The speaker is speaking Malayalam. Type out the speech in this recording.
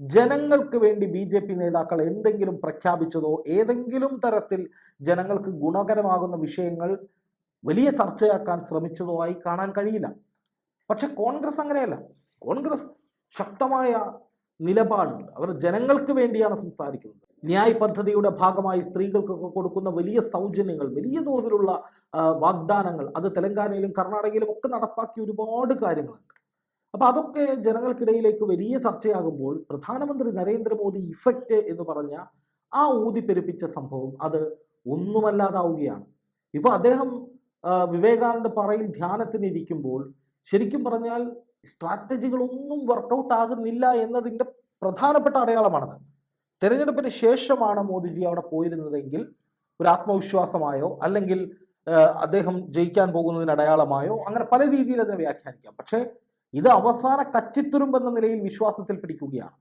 ജനങ്ങൾക്ക് വേണ്ടി ബി ജെ പി നേതാക്കൾ എന്തെങ്കിലും പ്രഖ്യാപിച്ചതോ ഏതെങ്കിലും തരത്തിൽ ജനങ്ങൾക്ക് ഗുണകരമാകുന്ന വിഷയങ്ങൾ വലിയ ചർച്ചയാക്കാൻ ശ്രമിച്ചതോ ആയി കാണാൻ കഴിയില്ല. പക്ഷെ കോൺഗ്രസ് അങ്ങനെയല്ല. കോൺഗ്രസ് ശക്തമായ നിലപാടുണ്ട്. അവർ ജനങ്ങൾക്ക് വേണ്ടിയാണ് സംസാരിക്കുന്നത്. ന്യായ് പദ്ധതിയുടെ ഭാഗമായി സ്ത്രീകൾക്കൊക്കെ കൊടുക്കുന്ന വലിയ സൗജന്യങ്ങൾ, വലിയ തോതിലുള്ള വാഗ്ദാനങ്ങൾ, അത് തെലങ്കാനയിലും കർണാടകയിലും ഒക്കെ നടപ്പാക്കിയ ഒരുപാട് കാര്യങ്ങളുണ്ട്. അപ്പൊ അതൊക്കെ ജനങ്ങൾക്കിടയിലേക്ക് വലിയ ചർച്ചയാകുമ്പോൾ പ്രധാനമന്ത്രി നരേന്ദ്രമോദി ഇഫക്റ്റ് എന്ന് പറഞ്ഞ ആ ഊതിപ്പെരുപ്പിച്ച സംഭവം അത് ഒന്നുമല്ലാതാവുകയാണ്. ഇപ്പൊ അദ്ദേഹം വിവേകാനന്ദ പാറയിൽ ധ്യാനത്തിനിരിക്കുമ്പോൾ ശരിക്കും പറഞ്ഞാൽ സ്ട്രാറ്റജികളൊന്നും വർക്കൗട്ട് ആകുന്നില്ല എന്നതിൻ്റെ പ്രധാനപ്പെട്ട അടയാളമാണത്. തെരഞ്ഞെടുപ്പിന് ശേഷമാണ് മോദിജി അവിടെ പോയിരുന്നതെങ്കിൽ ഒരു ആത്മവിശ്വാസമായോ അല്ലെങ്കിൽ അദ്ദേഹം ജയിക്കാൻ പോകുന്നതിന് അടയാളമായോ അങ്ങനെ പല രീതിയിൽ അതിനെ വ്യാഖ്യാനിക്കാം. പക്ഷേ ഇത് അവസാന കച്ചിത്തുരുമ്പെന്ന നിലയിൽ വിശ്വാസത്തിൽ പിടിക്കുകയാണ്.